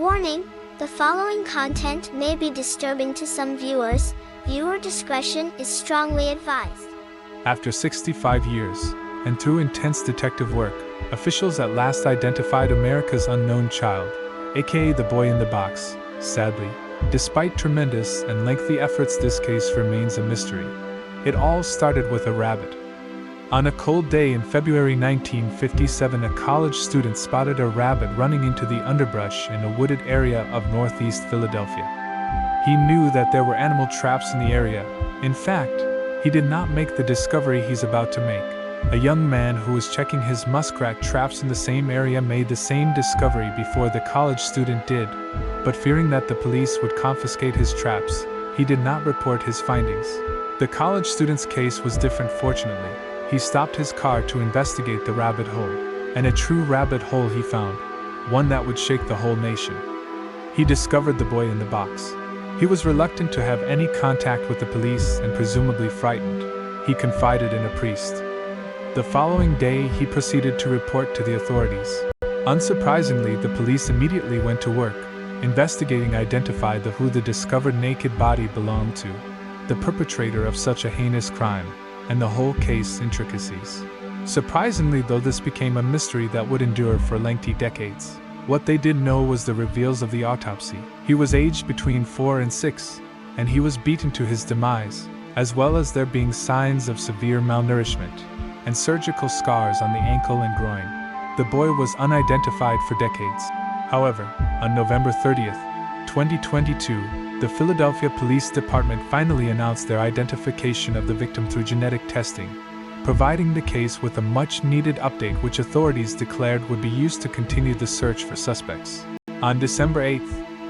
Warning: the following content may be disturbing to some viewers. Viewer discretion is strongly advised. After 65 years, and through intense detective work, officials at last identified America's unknown child, aka the boy in the box. Sadly, despite tremendous and lengthy efforts, this case remains a mystery. It all started with a rabbit. On a cold day in February 1957, a college student spotted a rabbit running into the underbrush in a wooded area of northeast Philadelphia. He knew that there were animal traps in the area. In fact, he did not make the discovery he's about to make. A young man who was checking his muskrat traps in the same area made the same discovery before the college student did, but fearing that the police would confiscate his traps, he did not report his findings. The college student's case was different, fortunately. He stopped his car to investigate the rabbit hole, and a true rabbit hole he found, one that would shake the whole nation. He discovered the boy in the box. He was reluctant to have any contact with the police and presumably frightened. He confided in a priest. The following day, he proceeded to report to the authorities. Unsurprisingly, the police immediately went to work, investigating, identified who the discovered naked body belonged to, the perpetrator of such a heinous crime, and the whole case intricacies. Surprisingly, though, this became a mystery that would endure for lengthy decades. What they did know was the reveals of the autopsy. He was aged between 4 and 6, and he was beaten to his demise, as well as there being signs of severe malnourishment and surgical scars on the ankle and groin. The boy was unidentified for decades. However, on November 30th, 2022, the Philadelphia Police Department finally announced their identification of the victim through genetic testing, providing the case with a much-needed update which authorities declared would be used to continue the search for suspects. On December 8,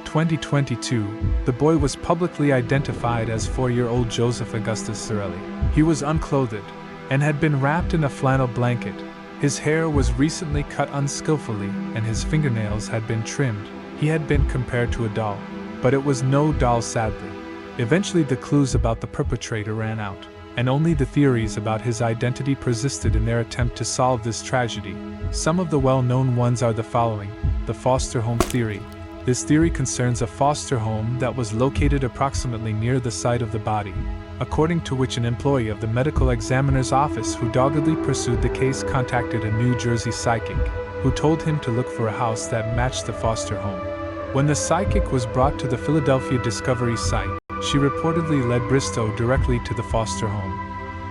2022, the boy was publicly identified as 4-year-old Joseph Augustus Sorelli. He was unclothed and had been wrapped in a flannel blanket. His hair was recently cut unskillfully and his fingernails had been trimmed. He had been compared to a doll, but it was no doll, sadly. Eventually, the clues about the perpetrator ran out, and only the theories about his identity persisted in their attempt to solve this tragedy. Some of the well-known ones are the following: the foster home theory. This theory concerns a foster home that was located approximately near the site of the body, according to which an employee of the medical examiner's office who doggedly pursued the case contacted a New Jersey psychic, who told him to look for a house that matched the foster home. When the psychic was brought to the Philadelphia Discovery site, she reportedly led Bristow directly to the foster home,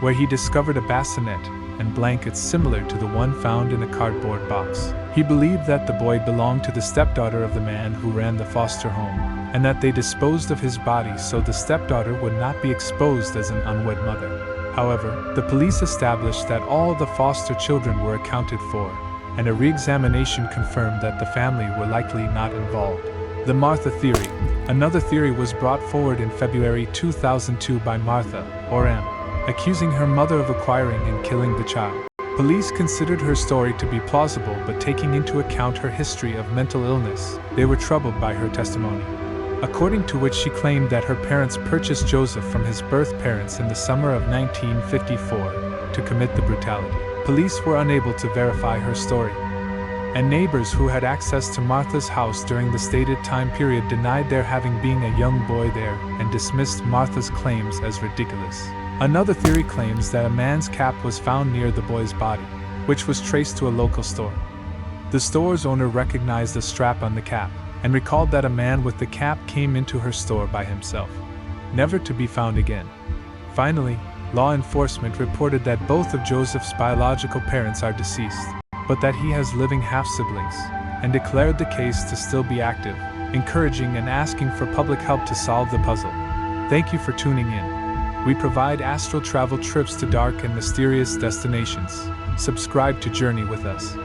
where he discovered a bassinet and blankets similar to the one found in a cardboard box. He believed that the boy belonged to the stepdaughter of the man who ran the foster home, and that they disposed of his body so the stepdaughter would not be exposed as an unwed mother. However, the police established that all the foster children were accounted for, and a re-examination confirmed that the family were likely not involved. The Martha theory. Another theory was brought forward in February 2002 by Martha, or M, accusing her mother of acquiring and killing the child. Police considered her story to be plausible, but taking into account her history of mental illness, they were troubled by her testimony, according to which she claimed that her parents purchased Joseph from his birth parents in the summer of 1954 to commit the brutality. Police were unable to verify her story, and neighbors who had access to Martha's house during the stated time period denied there having been a young boy there and dismissed Martha's claims as ridiculous. Another theory claims that a man's cap was found near the boy's body, which was traced to a local store. The store's owner recognized the strap on the cap and recalled that a man with the cap came into her store by himself, never to be found again. Finally, law enforcement reported that both of Joseph's biological parents are deceased, but that he has living half-siblings, and declared the case to still be active, encouraging and asking for public help to solve the puzzle. Thank you for tuning in. We provide astral travel trips to dark and mysterious destinations. Subscribe to journey with us.